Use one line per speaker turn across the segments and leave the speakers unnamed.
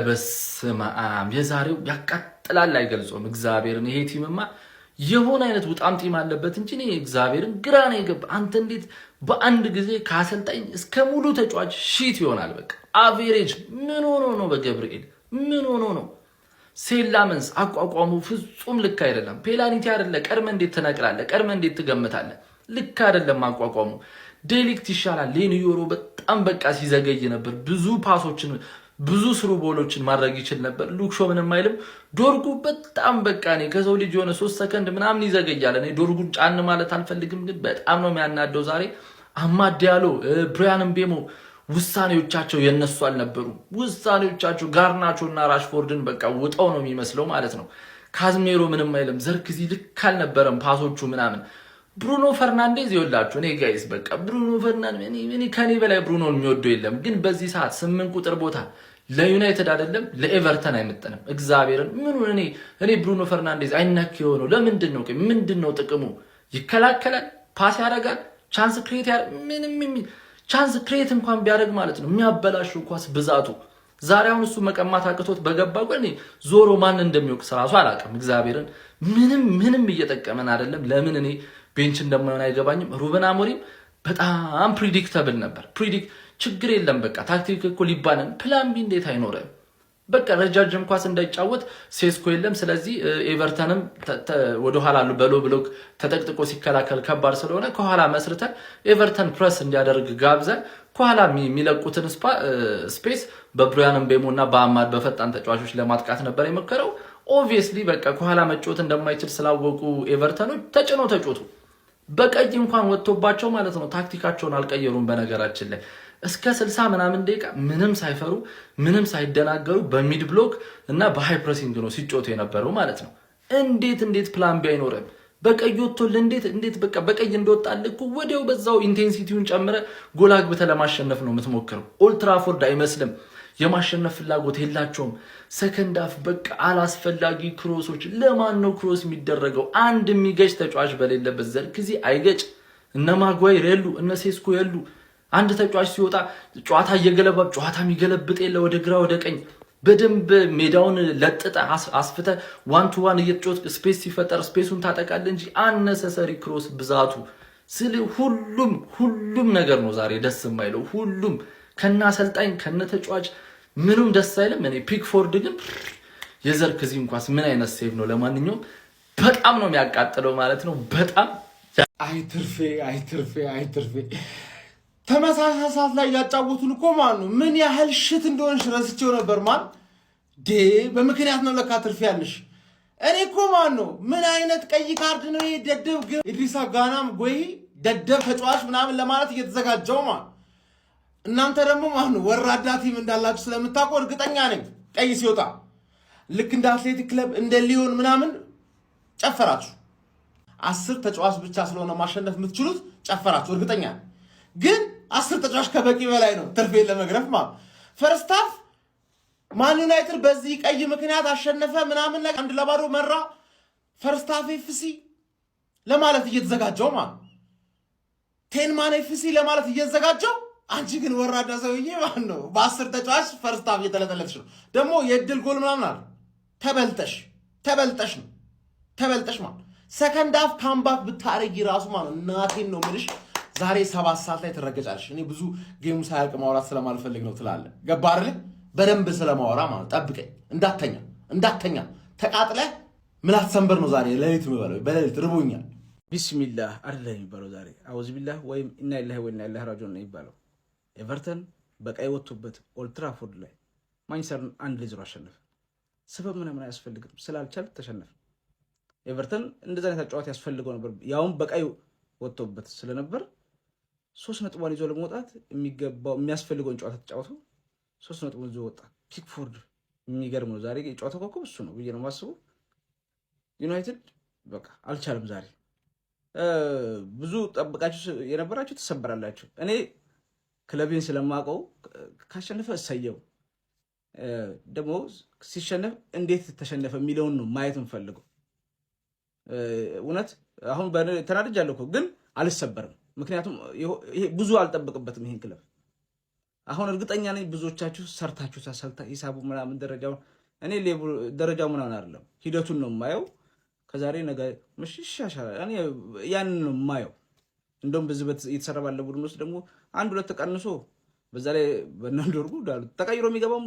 በስመ አብ የዛሬው ያቃጥላል አይገልጾም። እግዚአብሔርን ይሄ ቲምማ የሆነ አይነት ውጣም ቲም አለበት እንጂ እኔ እግዚአብሔርን ግራ ነው የገባ። አንተ እንዴት በአንድ ጊዜ ከአሰልጣኝ እስከ ሙሉ ተጫዋች ሺት ይሆናል? በቃ አቬሬጅ ምን ሆኖ ነው? በገብርኤል ምን ሆኖ ነው? ሴላመንስ አቋቋሙ ፍጹም ልክ አይደለም። ፔናልቲ አይደለ? ቀድመ እንዴት ትነቅላለ? ቀድመ እንዴት ትገምታለ? ልክ አይደለም አቋቋሙ። ዴሊክት ይሻላል። ሌኒዮሮ በጣም በቃ ሲዘገይ ነበር። ብዙ ፓሶችን ብዙ ስሩ ቦሎችን ማድረግ ይችል ነበር። ሉክሾ ምንም አይልም። ዶርጉ በጣም በቃ እኔ ከሰው ልጅ የሆነ 3 ሰከንድ ምናምን ይዘገያል። እኔ ዶርጉን ጫን ማለት አልፈልግም፣ ግን በጣም ነው የሚያናደው ዛሬ። አማድ ዲያሎ፣ ብራያን ምቤሞ ውሳኔዎቻቸው የነሱ አልነበሩ። ውሳኔዎቻቸው ጋርናቾና ራሽፎርድን በቃ ውጠው ነው የሚመስለው ማለት ነው። ካዝሜሮ ምንም አይልም። ዘርክዚ ልክ አልነበረም ፓሶቹ ምናምን። ብሩኖ ፈርናንዴዝ ይወላችሁ እኔ ጋይስ በቃ ብሩኖ ፈርናንዴዝ እኔ ከኔ በላይ ብሩኖን የሚወደው የለም። ግን በዚህ ሰዓት 8 ቁጥር ቦታ ለዩናይትድ አይደለም ለኤቨርተን አይመጥንም። እግዚአብሔርን ምን እኔ ብሩኖ ፈርናንዴዝ አይናክ የሆነው ምንድነው ጥቅሙ? ይከላከላል፣ ፓስ ያደርጋል፣ ቻንስ ክሬት ምንም ቻንስ ክሬት እንኳን ቢያደርግ ማለት ነው የሚያበላሽው ኳስ ብዛቱ። ዛሬ አሁን እሱ መቀማት አቅቶት በገባ ቆኔ ዞሮ ማን እንደሚወቅስ ራሱ አላውቅም። እግዚአብሔርን ምንም እየጠቀመን አይደለም። ለምን እኔ ቤንች እንደማይሆን አይገባኝም። ሩበን አሞሪም በጣም ፕሪዲክተብል ነበር። ችግር የለም በቃ ታክቲክ እኮ ሊባልን ፕላን ቢ እንዴት አይኖርም? በቃ ረጃጅም ኳስ እንዳይጫወት ሴስኮ የለም። ስለዚህ ኤቨርተንም ወደ ኋላ በሎ ብሎክ ተጠቅጥቆ ሲከላከል ከባድ ስለሆነ ከኋላ መስርተን ኤቨርተን ፕረስ እንዲያደርግ ጋብዘን ከኋላ የሚለቁትን ስፔስ በብራያን ምቤሞና በአማድ በፈጣን ተጫዋቾች ለማጥቃት ነበር የመከረው። ኦብቪየስሊ በቃ ከኋላ መጫወት እንደማይችል ስላወቁ ኤቨርተኖች ተጫወቱ። በቀይ እንኳን ወጥቶባቸው ማለት ነው ታክቲካቸውን አልቀየሩም። በነገራችን ላይ እስከ 60 ምናምን ደቂቃ ምንም ሳይፈሩ ምንም ሳይደናገሩ በሚድ ብሎክ እና በሃይ ፕሬሲንግ ነው ሲጫወቱ የነበረው ማለት ነው። እንዴት ፕላን ቢ አይኖርም? በቀይ ወጥቶልህ እንዴት በቃ በቀይ እንደወጣልህ እኮ ወዲያው በዛው ኢንቴንሲቲውን ጨምረ ጎል አግብተህ ለማሸነፍ ነው የምትሞክረው። ኦልድ ትራፎርድ አይመስልም። የማሸነፍ ፍላጎት የላቸውም። ሰከንድ አፍ በቃ አላስፈላጊ ክሮሶች። ለማን ነው ክሮስ የሚደረገው? አንድ የሚገጭ ተጫዋች በሌለበት ዘርክዚ አይገጭ። እነ ማጓይር የሉ፣ እነ ሴስኮ የሉ። አንድ ተጫዋች ሲወጣ ጨዋታ የሚገለብጥ የለ ወደ ግራ ወደ ቀኝ። በደንብ ሜዳውን ለጥጠ አስፍተ 1-1 እየተጫወት ስፔስ ሲፈጠር ስፔሱን ታጠቃለህ እንጂ አነሰሰሪ ክሮስ ብዛቱ ስለ ሁሉም ነገር ነው ዛሬ ደስ የማይለው። ሁሉም ከና አሰልጣኝ ከነ ተጫዋች ምንም ደስ አይልም። እኔ ፒክፎርድ ግን የዘርክዚ እንኳን ምን አይነት ሴቭ ነው! ለማንኛውም በጣም ነው የሚያቃጥለው ማለት ነው። በጣም
አይትርፌ ተመሳሳይ ሰዓት ላይ ያጫወቱን እኮ ማን ነው ምን ያህል ሽት እንደሆንሽ ረስቼው ነበር። በምክንያት ነው ለካ ትርፌ ያለሽ። እኔ እኮ ነው ምን አይነት ቀይ ካርድ ነው ይሄ ደደብ ግን ኢድሪሳ ጋናም ጎይ ደደብ ተጫዋች ምናምን ለማለት እየተዘጋጀው እናንተ ደግሞ ወራዳ ቲም እንዳላችሁ ስለምታውቁ እርግጠኛ ነኝ ቀይ ሲወጣ ልክ እንደ አትሌቲክ ክለብ እንደ ሊዮን ምናምን ጨፈራችሁ። 10 ተጫዋች ብቻ ስለሆነ ማሸነፍ የምትችሉት ጨፈራችሁ እርግጠኛ ነኝ። ግን 10 ተጫዋች ከበቂ በላይ ነው ትርፌን ለመግረፍ ፈርስት ሃፍ ማን ዩናይትድ በዚህ ቀይ ምክንያት አሸነፈ ምናምን ላይ 1-0 መራ። ፈርስት ሃፍ ኤፍሲ ለማለት እየተዘጋጀው ቴንማን ኤፍሲ ለማለት እየተዘጋጀው አንቺ ግን ወራዳ ሰውዬ ነው በ10 ተጫዋች ፈርስት ሃፍ እየተለጠለጥሽ ነው። ደግሞ የድል ጎል ምናምን አለ። ተበልጠሽ ሰከንድ ሃፍ ካምባክ ብታረጊ ራሱ እናቴን ነው የምልሽ ዛሬ 7 ሰዓት ላይ ትረገጫለሽ። እኔ ብዙ ጌሙ ሳያልቅ ማውራት ስለማልፈልግ ነው ትላለህ። ገባ አይደል? በደንብ ስለማወራ ጠብቀኝ። እንዳተኛ ተቃጥለህ ምላስ ሰንበር ነው ዛሬ ለሊት የምበለው። በሌሊት ርቦኛል።
ቢስሚላህ አይደለም የሚባለው ዛሬ አውዝ ቢላህ ወይም ኢና ኢላሂ ወኢና ኢለይሂ ራጂዑን ነው የሚባለው። ኤቨርተን በቀይ ወጥቶበት ኦልድ ትራፎርድ ላይ ማንቸስተርን 1-0 አሸነፈ። ሰበብ ምንም አያስፈልግም። ስላልቻለ ተሸነፈ። ኤቨርተን እንደዛ አይነት ተጫዋች ያስፈልገው ነበር። ያውም በቀይ ወጥቶበት ስለነበር 3 ነጥቧን ይዞ ለመውጣት የሚያስፈልገውን ጨዋታ ተጫውቶ 3 ነጥቡን ይዞ ወጣ። ፒክፎርድ የሚገርም ነው። ዛሬ የጨዋታው ኮከብ እሱ ነው ብዬ ነው የማስበው። ዩናይትድ በቃ አልቻለም ዛሬ። ብዙ ጠብቃችሁ የነበራችሁ ተሰበራላችሁ። እኔ ክለቤን ስለማውቀው ካሸነፈ እሰየው፣ ደግሞ ሲሸነፍ እንዴት ተሸነፈ የሚለውን ነው ማየት እንፈልገው። እውነት አሁን ተናድጃለሁ እኮ ግን አልሰበርም። ምክንያቱም ይሄ ብዙ አልጠብቅበትም። ይሄን ክለብ አሁን እርግጠኛ ነኝ ብዙዎቻችሁ ሰርታችሁ ተሰልታ ሂሳቡ ምናምን ደረጃው ምናምን አይደለም ሂደቱን ነው የማየው። ከዛሬ ነገ ምሽሻሻ እኔ ያንን ነው የማየው። እንደውም በዚህ የተሰራ ባለ ቡድን ውስጥ ደግሞ አንድ ሁለት ተቀንሶ በዛ ላይ በእናንደርጉ ዳሉ ተቀይሮ የሚገባው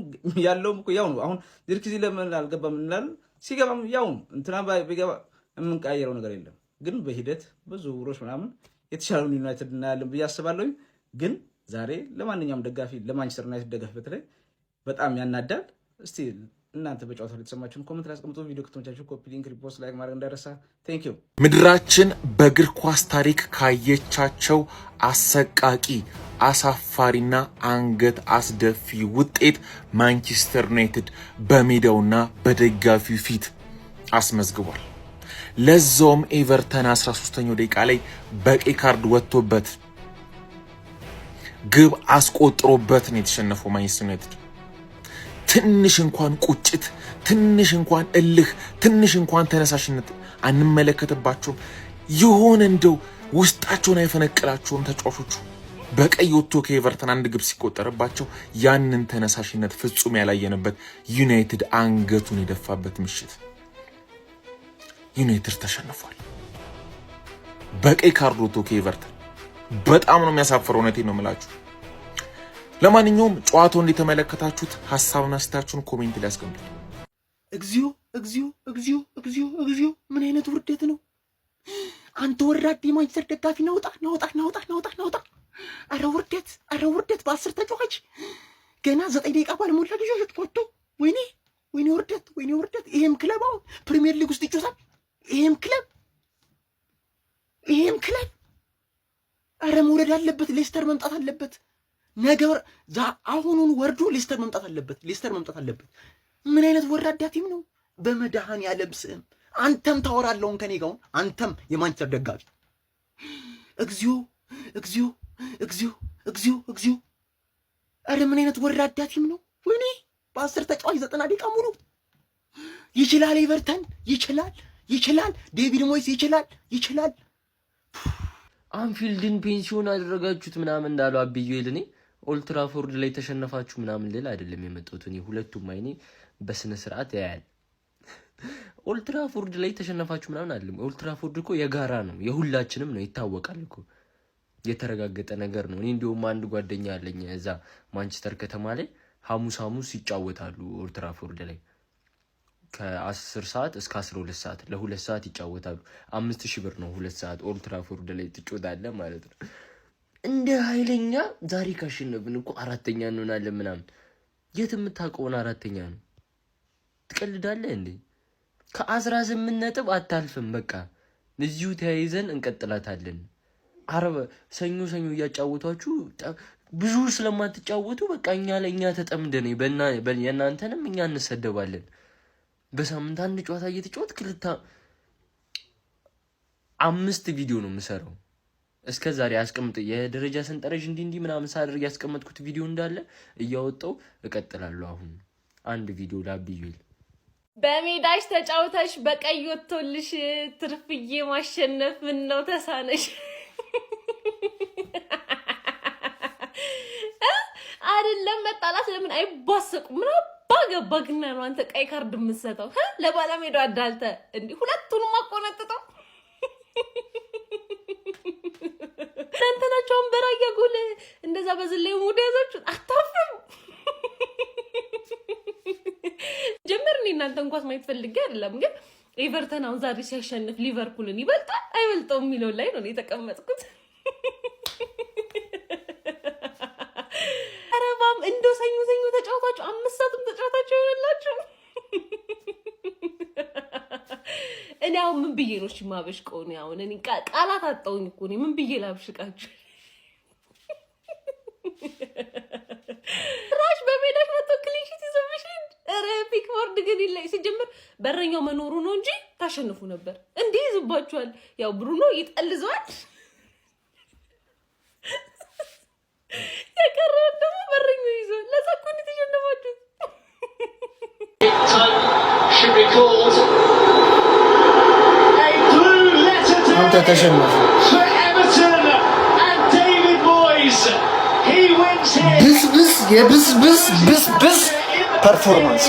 ያለው እኮ ያው ነው። አሁን ዚርክዚ ለምን አልገባም እንላለን፣ ሲገባም ያው እንትና ቢገባ የምንቀያየረው ነገር የለም። ግን በሂደት ብዙ ውሮች ምናምን የተሻለውን ዩናይትድ እናያለን ብዬ አስባለሁ። ግን ዛሬ ለማንኛውም ደጋፊ ለማንቸስተር ዩናይትድ ደጋፊ በተለይ በጣም ያናዳል። እስቲ እናንተ በጨዋታው ላይ ተሰማችሁን ኮሜንት ላይ አስቀምጡ። ቪዲዮ ከተመቻችሁ ኮፒ ሊንክ፣ ሪፖስት፣ ላይክ ማድረግ እንዳይረሳ። ቴንክ ዩ።
ምድራችን በእግር ኳስ ታሪክ ካየቻቸው አሰቃቂ አሳፋሪና አንገት አስደፊ ውጤት ማንቸስተር ዩናይትድ በሜዳውና በደጋፊው ፊት አስመዝግቧል። ለዛውም ኤቨርተን 13ኛው ደቂቃ ላይ በቀይ ካርድ ወጥቶበት ግብ አስቆጥሮበት ነው የተሸነፈው ማንቸስተር ዩናይትድ። ትንሽ እንኳን ቁጭት፣ ትንሽ እንኳን እልህ፣ ትንሽ እንኳን ተነሳሽነት አንመለከተባቸውም። የሆነ እንደው ውስጣቸውን አይፈነቅላቸውም ተጫዋቾቹ። በቀይ ወጥቶ ከኤቨርተን አንድ ግብ ሲቆጠርባቸው ያንን ተነሳሽነት ፍጹም ያላየነበት ዩናይትድ አንገቱን የደፋበት ምሽት። ዩናይትድ ተሸንፏል በቀይ ካርድ ወጥቶ ከኤቨርተን። በጣም ነው የሚያሳፍረው። እውነቴን ነው የምላችሁ። ለማንኛውም ጨዋታውን እንደተመለከታችሁት ሐሳብና አስተያየታችሁን ኮሜንት ላይ አስቀምጡ።
እግዚኦ እግዚኦ እግዚኦ እግዚኦ እግዚኦ! ምን አይነት ውርደት ነው! አንተ ወራድ የማንቸስተር ደጋፊ ናውጣ ናውጣ ናውጣ ናውጣ ናውጣ! አረ ውርደት! አረ ውርደት! በ10 ተጫዋች ገና 9 ደቂቃ ባልሞላ ጊዜ ወጥቶ ወይኔ ወይኔ ውርደት! ወይኔ ውርደት! ይሄም ክለብ አሁን ፕሪሚየር ሊግ ውስጥ ይጮታል። ይሄም ክለብ አረ መውረድ አለበት። ሌስተር መምጣት አለበት። ነገር አሁኑን ወርዶ ሌስተር መምጣት አለበት። ምን አይነት ወራዳ ቲም ነው! በመድኃኒዓለም ስም አንተም ታወራለውን ከኔ ጋር አንተም የማንቸስተር ደጋፊ እግዚኦ እግዚኦ እግዚኦ እግዚኦ እግዚኦ! አረ ምን አይነት ወራዳ ቲም ነው! ወይኔ በ10 ተጫዋች 90 ደቂቃ ሙሉ ይችላል። ኤቨርተን ይችላል። ዴቪድ ሞይስ ይችላል።
አንፊልድን ፔንሲዮን አደረጋችሁት ምናምን እንዳለው አብዩኤል እኔ ኦልትራፎርድ ላይ ተሸነፋችሁ ምናምን ልል አይደለም የመጣሁት። እኔ ሁለቱም አይኔ በስነ ስርዓት ያያል። ኦልትራፎርድ ላይ ተሸነፋችሁ ምናምን አይደለም። ኦልትራፎርድ እኮ የጋራ ነው፣ የሁላችንም ነው፣ ይታወቃል እኮ የተረጋገጠ ነገር ነው። እኔ እንደውም አንድ ጓደኛ አለኝ እዛ ማንቸስተር ከተማ ላይ ሐሙስ ይጫወታሉ ኦልትራፎርድ ላይ ከ10 ሰዓት እስከ 12 ሰዓት ለ2 ሰዓት ይጫወታሉ። 5000 ብር ነው 2 ሰዓት ኦልትራፎርድ ላይ ትጫወታለህ ማለት ነው። እንደ ኃይለኛ ዛሬ ካሸነፍን እኮ 4ኛ እንሆናለን ምናምን። የት የምታውቀውን 4ኛ ነው? ትቀልዳለህ እንዴ? ከ18 ነጥብ አታልፍም። በቃ እዚሁ ተያይዘን እንቀጥላታለን። ሰኞ እያጫወቷችሁ ብዙ ስለማትጫወቱ በቃ እኛ ተጠምደን የእናንተንም እኛ እንሰደባለን። በሳምንት አንድ ጨዋታ እየተጫወት ክልታ 5 ቪዲዮ ነው የምሰራው። እስከ ዛሬ አስቀምጥ የደረጃ ሰንጠረዥ እንዲህ ምናምን ሳደርግ ያስቀመጥኩት ቪዲዮ እንዳለ እያወጣው እቀጥላለሁ። አሁን አንድ ቪዲዮ ላብዩል
በሜዳሽ ተጫውተሽ በቀይ ወጥቶልሽ ትርፍዬ ማሸነፍ ምን ነው ተሳነሽ? አይደለም መጣላት ለምን አይባሰቁም? ምን ባገባግና ነው አንተ ቀይ ካርድ የምትሰጠው? ለባለሜዳው አዳልተ እንዴ ሁለቱንም አቆነጥጠው ተንተናቸውን በራያ ጎል እንደዛ በዝለዩ ሙድ ያዛችሁ አታፍም? ጀመርኒ እናንተ እንኳን ማየት ፈልጌ አይደለም፣ ግን ኤቨርተን አሁን ዛሬ ሲያሸንፍ ሊቨርፑልን ይበልጣል አይበልጠውም የሚለው ላይ ነው የተቀመጥኩት። አረባም እንደው ሰኞ ተጫውታችሁ 5 ሰዓትም ተጫውታችሁ ይሆናላችሁ። እኔ አሁን ምን ብዬ ነው እሺ ማበሽቀው? ነው አሁን እኔ ቃላት አጣውኝ እኮ ነው። ምን ብዬ ላብሽቃችሁ? ራሽ በሜዳሽ መጥቶ ክሊንሺት ይዘብሽ። ኧረ ፒክፎርድ ግን ይላይ ሲጀምር በረኛው መኖሩ ነው እንጂ ታሸንፉ ነበር። እንዴ ይዝባችኋል። ያው ብሩኖ ይጠልዘዋል። የቀረው ደግሞ በረኛው ይዞ ለዛ እኮ ነው ተሸነፋችሁ።
አንተ ተሸነፈ
for Everton and David Moyes. He wins
ብስ ፐርፎርማንስ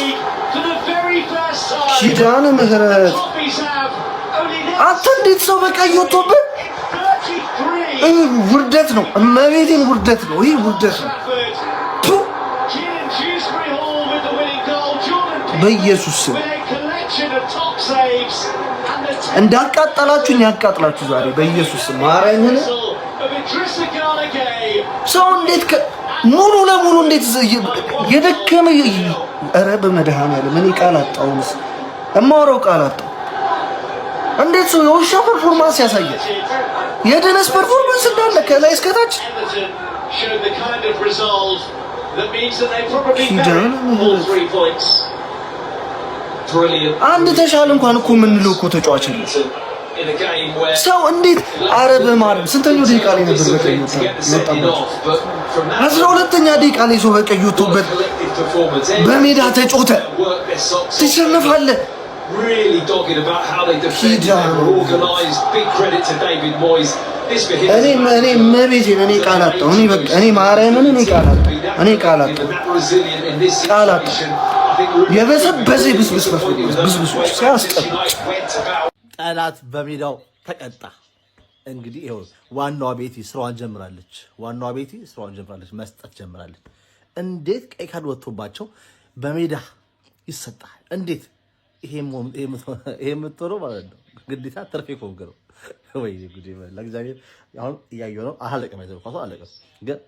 ኪዳነ ምህረት አንተ እንዴት ሰው በቀይ ወጥቶብህ? ውርደት ነው፣ እመቤቴን ውርደት ነው። ይሄ ውርደት ነው። በኢየሱስ ስም እንዳቃጠላችሁኝ ያቃጥላችሁ ዛሬ በኢየሱስ ስም ማርያምን። ሰው እንዴት ሙሉ ለሙሉ እንዴት የደከመ ኧረ በመድኃኒዓለም እኔ ቃል አጣሁንስ እማወራው ቃል አጣሁ። እንዴት ሰው የውሻ ፐርፎርማንስ ያሳያል? የደነስ ፐርፎርማንስ እንዳለ ከላይ እስከታች አንድ ተሻለ እንኳን እኮ የምንለው እኮ ተጫዋች ነው። ሰው እንዴት አረ በማርያም ስንተኛው ደቂቃ ላይ ነበር በቀይ ወጣበት? 12ኛ ደቂቃ ላይ ሰው በቀይ ወጥቶበት በሜዳ ተጮተ። ትሸነፋለህ። እኔ መቤቴን እኔ ቃል አጣሁ። እኔ ማርያምን እኔ ቃል አጣሁ። የበሰበሰ ብስብሶች ሲያስጠሉ
ጠላት በሜዳው ተቀጣ። እንግዲህ ይኸው ዋናዋ ቤቲ ስራዋን ጀምራለች። መስጠት ጀምራለች። እንዴት ቀይ ካርድ ወጥቶባቸው በሜዳ ይሰጣል? እንዴት ይሄ የምትሆነው ማለት ነው። ግዴታ ተርፌ ኮንገረው ወይ ጉዴ ለእግዚአብሔር አሁን እያየሁ ነው። አላለቀም አላለቀም፣ ግን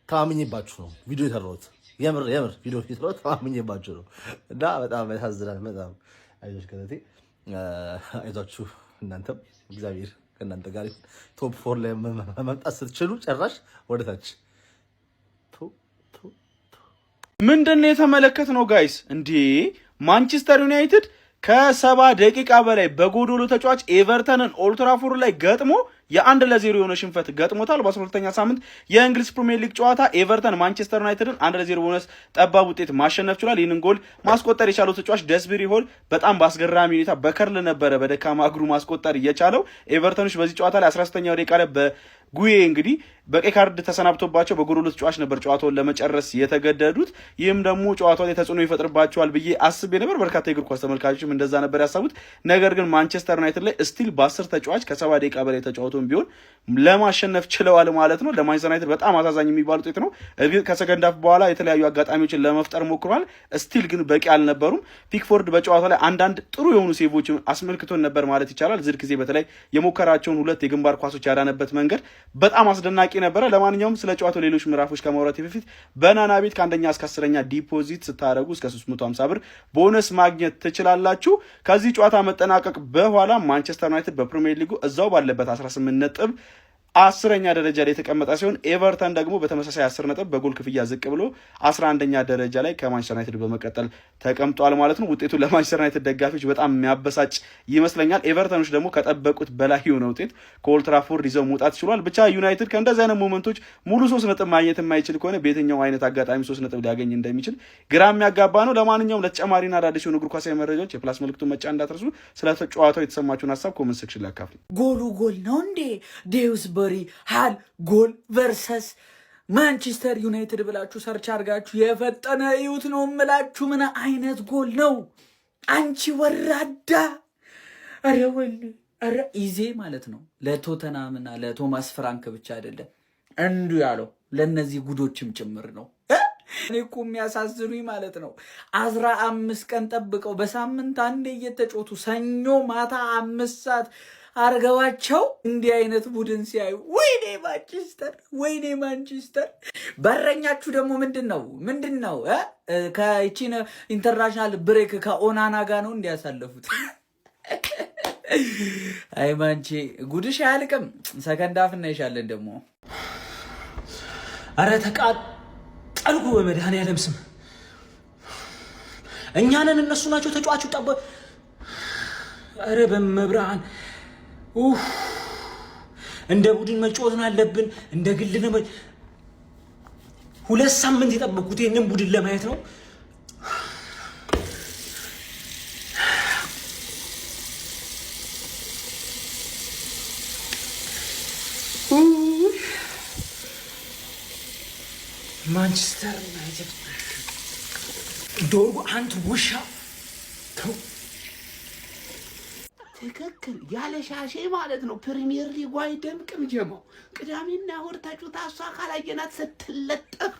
ተማምኜባችሁ ነው ቪዲዮ የሰራሁት። የምር ቪዲዮ የሰራሁት ተማምኜባችሁ ነው እና በጣም ያሳዝናል። በጣም አይዞሽ ከነቴ አይዟችሁ። እናንተም እግዚአብሔር ከእናንተ ጋር ቶፕ 4 ላይ መምጣት ስትችሉ ጨራሽ ወደታች
ምንድነው የተመለከትነው ጋይስ? እንዴ ማንቸስተር ዩናይትድ ከ70 ደቂቃ በላይ በጎዶሎ ተጫዋች ኤቨርተንን ኦልድ ትራፎርድ ላይ ገጥሞ የ1-0 የሆነ ሽንፈት ገጥሞታል። በ12ኛ ሳምንት የእንግሊዝ ፕሪሚየር ሊግ ጨዋታ ኤቨርተን ማንቸስተር ዩናይትድን 1-0 በሆነ ጠባብ ውጤት ማሸነፍ ችሏል። ይህንን ጎል ማስቆጠር የቻለው ተጫዋች ደስቢሪ ሆል በጣም በአስገራሚ ሁኔታ በከርል ነበረ በደካማ እግሩ ማስቆጠር የቻለው። ኤቨርተኖች በዚህ ጨዋታ ላይ 13ኛው ደቂቃ ላይ በጉዬ እንግዲህ በቀይ ካርድ ተሰናብቶባቸው በጎዶሎ ተጫዋች ነበር ጨዋታውን ለመጨረስ የተገደዱት። ይህም ደግሞ ጨዋታው ላይ ተጽዕኖ ይፈጥርባቸዋል ብዬ አስቤ ነበር። በርካታ የእግር ኳስ ተመልካቾችም እንደዛ ነበር ያሳቡት። ነገር ግን ማንቸስተር ዩናይትድ ላይ ስቲል በ10 ተጫዋች ከ70 ደቂቃ በላይ ተጫውቶም ቢሆን ለማሸነፍ ችለዋል ማለት ነው። ለማንቸስተር ዩናይትድ በጣም አሳዛኝ የሚባል ውጤት ነው። ከሰከንድ ሃፍ በኋላ የተለያዩ አጋጣሚዎችን ለመፍጠር ሞክሯል። ስቲል ግን በቂ አልነበሩም። ፒክፎርድ በጨዋታው ላይ አንዳንድ ጥሩ የሆኑ ሴቮችን አስመልክቶን ነበር ማለት ይቻላል። ዝርክ ጊዜ በተለይ የሞከራቸውን 2 የግንባር ኳሶች ያዳነበት መንገድ በጣም አስደናቂ ነበረ። ለማንኛውም ስለ ጨዋታው ሌሎች ምዕራፎች ከማውራት በፊት በናና ቤት ከ1ኛ እስከ 10ኛ ዲፖዚት ስታደርጉ እስከ 350 ብር ቦነስ ማግኘት ትችላላችሁ። ከዚህ ጨዋታ መጠናቀቅ በኋላ ማንቸስተር ዩናይትድ በፕሪሚየር ሊጉ እዛው ባለበት 18 ነጥብ 10ኛ ደረጃ ላይ የተቀመጠ ሲሆን ኤቨርተን ደግሞ በተመሳሳይ 10 ነጥብ በጎል ክፍያ ዝቅ ብሎ 11ኛ ደረጃ ላይ ከማንቸስተር ዩናይትድ በመቀጠል ተቀምጧል ማለት ነው። ውጤቱ ለማንቸስተር ዩናይትድ ደጋፊዎች በጣም የሚያበሳጭ ይመስለኛል። ኤቨርተኖች ደግሞ ከጠበቁት በላይ የሆነ ውጤት ከኦልድ ትራፎርድ ይዘው መውጣት ችሏል። ብቻ ዩናይትድ ከእንደዚህ አይነት ሞመንቶች ሙሉ 3 ነጥብ ማግኘት የማይችል ከሆነ በየትኛው አይነት አጋጣሚ 3 ነጥብ ሊያገኝ እንደሚችል ግራ የሚያጋባ ነው። ለማንኛውም ለተጨማሪና አዳዲስ የሆኑ እግር ኳሳዊ መረጃዎች የፕላስ ምልክቱን መጫን እንዳትረሱ። ስለ ጨዋታው የተሰማችሁን ሀሳብ ኮሜንት ሴክሽን ላይ አካፍሉ።
ጎል ነው እንዴ ዴውስ ሃል ጎል ቨርሰስ ማንቸስተር ዩናይትድ ብላችሁ ሰርች አድርጋችሁ የፈጠነ እዩት ነው የምላችሁ። ምን አይነት ጎል ነው አንቺ ወራዳ! አረ ወይኔ! አረ ኢዜ ማለት ነው። ለቶተናምና ለቶማስ ፍራንክ ብቻ አይደለም እንዱ ያለው ለነዚህ ጉዶችም ጭምር ነው። እኔ እኮ የሚያሳዝኑኝ ማለት ነው 15 ቀን ጠብቀው በሳምንት አንዴ እየተጮቱ ሰኞ ማታ 5 ሰዓት አርገዋቸው እንዲህ አይነት ቡድን ሲያዩ ወይኔ ማንቸስተር። በረኛችሁ ደግሞ ምንድን ነው ከቺን ኢንተርናሽናል ብሬክ ከኦናና ጋር ነው እንዲያሳለፉት። አይ ማንቼ ጉድሽ አያልቅም። ሰከንድ ሃፍ እናይሻለን ደግሞ።
አረ ተቃጠልኩ በመድኃኒዓለም ስም። እኛንን እነሱ ናቸው ተጫዋቹ ጠበ አረ በመብራን እንደ ቡድን መጫወት ነው ያለብን። እንደ ግል ነው 2 ሳምንት የጠበቁት ይሄንን ቡድን ለማየት ነው። ማንቸስተር ዩናይትድ ዶርጉ አንተ ውሻ ተው።
ትክክል ያለ ሻሼ ማለት ነው። ፕሪሚየር ሊጉ አይደምቅም ጀማው። ቅዳሜና እሑድ ተጫውታ እሷ ካላየናት ስትለጠፍ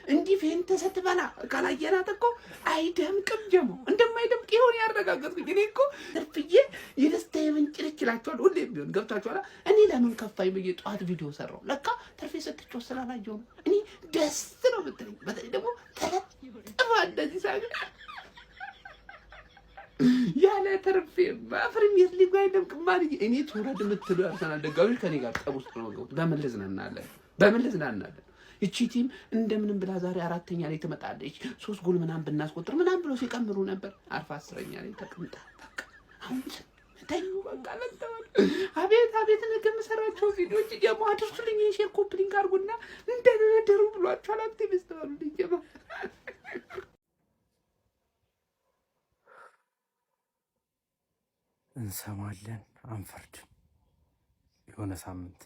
እንዲህ ፌንት ስትበላ ካላየናት እኮ አይደምቅም ጀማው። እንደማይደምቅ ይሆን ያረጋገጥኩኝ እኔ እኮ ትርፍዬ የደስታ የምንጭልች ይላቸዋል ሁሌም ቢሆን ገብታችኋል። እኔ ለምን ከፋኝ ብዬ ጠዋት ቪዲዮ ሰራው። ለካ ትርፌ ስትጮህ ስላላየሁ ነው። እኔ ደስ ነው የምትለኝ። በተለይ ደግሞ ተለጥፋ እንደዚህ ሳገ ያለ ትርፌማ ፕሪሚየር ሊጉ አይደምቅም ማለት እኔ ትውረድ የምትሉ አርሰናል ደጋፊዎች ከኔ ጋር ጠብ ውስጥ ነው ገቡት። በምን ልዝናናለን? እቺ ቲም እንደምንም ብላ ዛሬ 4ኛ ላይ ትመጣለች። 3 ጎል ምናምን ብናስቆጥር ምናምን ብሎ ሲቀምሩ ነበር። 10ኛ ላይ ተቀምጣ በቃ አሁን ታዩ በቃ ለተዋል። አቤት ነገ የምሰራቸው ቪዲዮዎች ደግሞ አድርሱልኝ። ሼር ኮፒ ሊንክ አድርጉና እንደነደሩ ብሏቸዋል። አክቲቪስት ባሉ ልጅማ
እንሰማለን አንፈርድም። የሆነ ሳምንት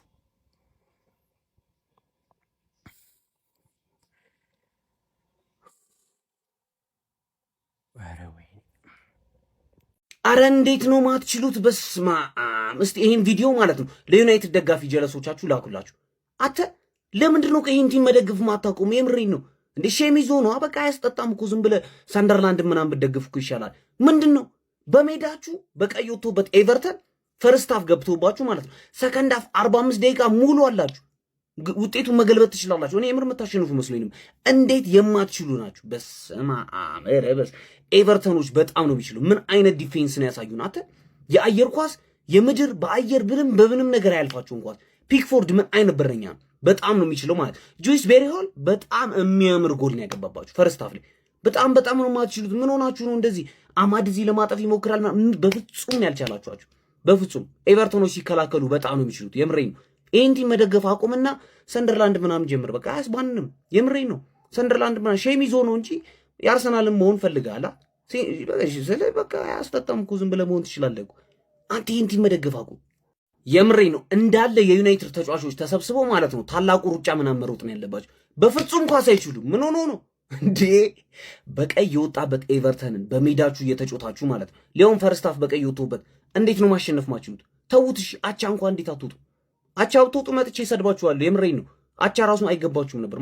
አረ እንዴት ነው ማትችሉት? በስማ እስቲ ይሄን ቪዲዮ ማለት ነው ለዩናይትድ ደጋፊ ጀለሶቻችሁ ላኩላችሁ። አተ ለምንድን ነው ይሄን ቲም መደግፍ ማታቆሙ? የምሬን ነው እንዴ ሼሚዞ ነው። በቃ አያስጠጣም እኮ ዝም ብለህ ሰንደርላንድ ምናምን ብትደግፍ እኮ ይሻላል። ምንድን ነው በሜዳችሁ በቀይ ወጥቶበት ኤቨርተን ፈርስት ሃፍ ገብቶባችሁ ማለት ነው ሰከንድ ሃፍ 45 ደቂቃ ሙሉ አላችሁ። ውጤቱን መገልበጥ ትችላላችሁ። እኔ የምር የምታሸንፉ መስሎኝ ነው። እንዴት የማትችሉ ናችሁ? በስማ አመረበስ ኤቨርተኖች በጣም ነው የሚችሉ። ምን አይነት ዲፌንስ ነው ያሳዩን? አተ የአየር ኳስ የምድር በአየር በምንም ነገር አያልፋችሁም። ኳስ ፒክፎርድ ምን አይነት በረኛ ነው? በጣም ነው የሚችለው ማለት ጆይስ ቤሪሆል በጣም የሚያምር ጎል ነው ያገባባችሁ ፈርስት ሃፍ ላይ። በጣም ነው የማትችሉት። ምን ሆናችሁ ነው እንደዚህ? አማድ እዚህ ለማጠፍ ይሞክራል። በፍጹም ያልቻላችኋችሁ በፍጹም። ኤቨርተኖች ሲከላከሉ በጣም ነው የሚችሉት። የምሬን ነው። ይህን ቲም መደገፍ አቁምና ሰንደርላንድ ምናምን ጀምር። በቃ አያስባንንም። የምሬን ነው። ሰንደርላንድ ምናምን ሼሚዞ ነው እንጂ የአርሰናልን መሆን ፈልጋላ ስለ በቃ አያስጠጣም እኮ ዝም ብለህ መሆን ትችላለህ እኮ። አንተ ይህን ቲም መደገፍ አቁም። የምሬን ነው። እንዳለ የዩናይትድ ተጫዋቾች ተሰብስበው ማለት ነው ታላቁ ሩጫ ምናምን መሮጥ ነው ያለባቸው። በፍጹም ኳስ አይችሉም። ምን ሆኖ ነው እንዴ? በቀይ የወጣበት ኤቨርተንን በሜዳችሁ እየተጮታችሁ ማለት ነው። ሊዮን ፈርስት ሃፍ በቀይ ወጥቶበት እንዴት ነው ማሸነፍ ማችሉት? ተውት እሺ። አቻ እንኳን እንዴት አትወጡ? አቻ ብትወጡ መጥቼ ሰድባችኋለሁ። የምሬን ነው። አቻ ራሱ አይገባችሁም ነበር።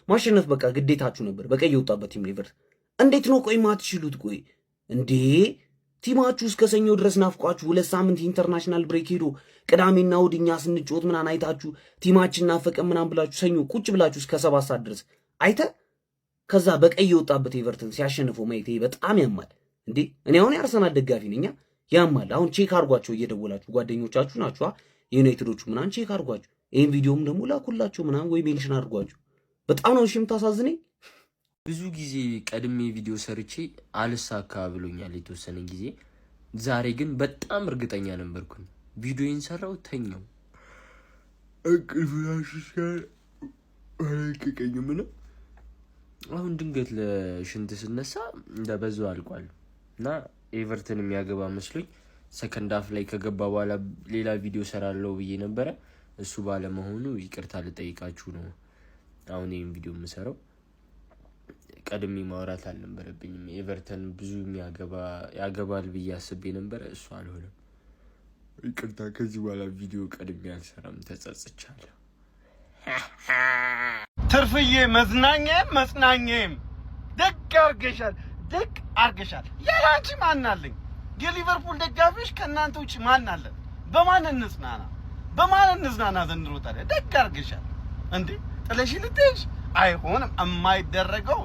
ማሸነፍ በቃ ግዴታችሁ ነበር። በቀይ የወጣበት ቲም ኤቨርተን እንዴት ነው ቆይ ማትችሉት? ቆይ እንዴ ቲማችሁ እስከ ሰኞ ድረስ ናፍቋችሁ 2 ሳምንት ኢንተርናሽናል ብሬክ ሄዶ ቅዳሜና እሑድ እኛ ስንጮት ምናምን አይታችሁ ቲማችን ናፈቀን ምናምን ብላችሁ ሰኞ ቁጭ ብላችሁ እስከ 7 ሰዓት ድረስ አይተ ከዛ በቀይ የወጣበት ኤቨርተን ሲያሸንፈው ማየት በጣም ያማል። እንዴ እኔ አሁን የአርሰናል ደጋፊ ነኝ። ያማል። አሁን ቼክ አድርጓቸው እየደወላችሁ ጓደኞቻችሁ ናችሁ የዩናይትዶቹ ምናምን ቼክ አድርጓቸው። ይሄን ቪዲዮም ደግሞ ላኩላቸው ምናምን ወይ ሜንሽን አድርጓቸው። በጣም ነው እሺ የምታሳዝነኝ።
ብዙ ጊዜ ቀድሜ ቪዲዮ ሰርቼ አልሳካ ብሎኛል የተወሰነ ጊዜ። ዛሬ ግን በጣም እርግጠኛ ነበርኩኝ። ቪዲዮን ሰራው ተኛው ምንም። አሁን ድንገት ለሽንት ስነሳ እንደበዛው አልቋል እና ኤቨርተን የሚያገባ መስሎኝ ሰከንድ ሃፍ ላይ ከገባ በኋላ ሌላ ቪዲዮ ሰራለው ብዬ ነበረ። እሱ ባለመሆኑ ይቅርታ ልጠይቃችሁ ነው አሁን ይሄን ቪዲዮ የምሰራው። ቀድሜ ማውራት አልነበረብኝም። ኤቨርተን ብዙ ያገባል ብዬ አስቤ ነበረ፣ እሱ አልሆነም። ይቅርታ። ከዚህ በኋላ ቪዲዮ ቀድሜ አልሰራም፣ ተጸጽቻለሁ።
ትርፍዬ መዝናኛም ደግ አርገሻል። ያላንቺ ማን አለኝ? የሊቨርፑል ደጋፊዎች ከእናንተ ውጭ ማን አለ? በማን እንዝናና ዘንድሮ ታዲያ? ደግ አርገሻል እንዴ! ጥለሽ ልትሄጂ አይሆንም። የማይደረገው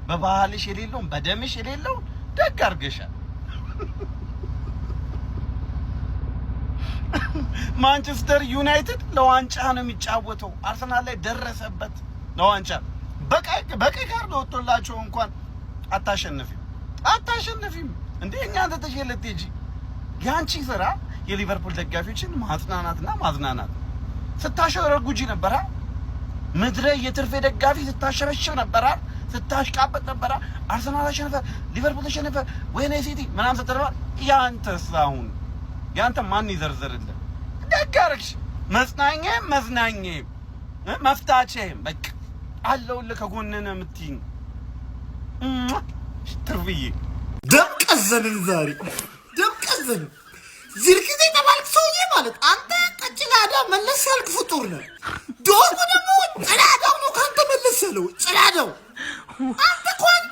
በባህልሽ የሌለውን በደምሽ የሌለውን ደግ አርገሻል። ማንቸስተር ዩናይትድ ለዋንጫ ነው የሚጫወተው። አርሰናል ላይ ደረሰበት ለዋንጫ። በቀይ ካርድ ወጥቶላቸው እንኳን አታሸንፊም እንዴ! እኛ አንተ ተሸለተ እንጂ ያንቺ ስራ የሊቨርፑል ደጋፊዎችን ማጽናናትና ማዝናናት። ስታሸረጉጂ ነበር። ምድረ የትርፌ ደጋፊ ስታሸረሽው ነበር፣ ስታሽቃበጥ ነበር። አርሰናል አሸነፈ፣ ሊቨርፑል ተሸነፈ፣ ወይኔ ሲቲ ምናምን ስትል ያንተስ አሁን ያንተ ማን ይዘርዘርልህ? ደግ አደረግሽ። መዝናኛም መፍታቼም በቃ አለሁልህ ከጎንህ ነው የምትይኝ ትርፍዬ።
ደም ቀዘንን ዛሬ ደም ቀዘንን። ዝርክዜ ተባልክ ሰውዬ ማለት አንተ ቀጭላዳ መለስ ያልክ ፍጡር ነህ። ዶሮ ደግሞ ጭላዳው ነው ካንተ መለስ ያለው ጭላዳው አንተ ኳን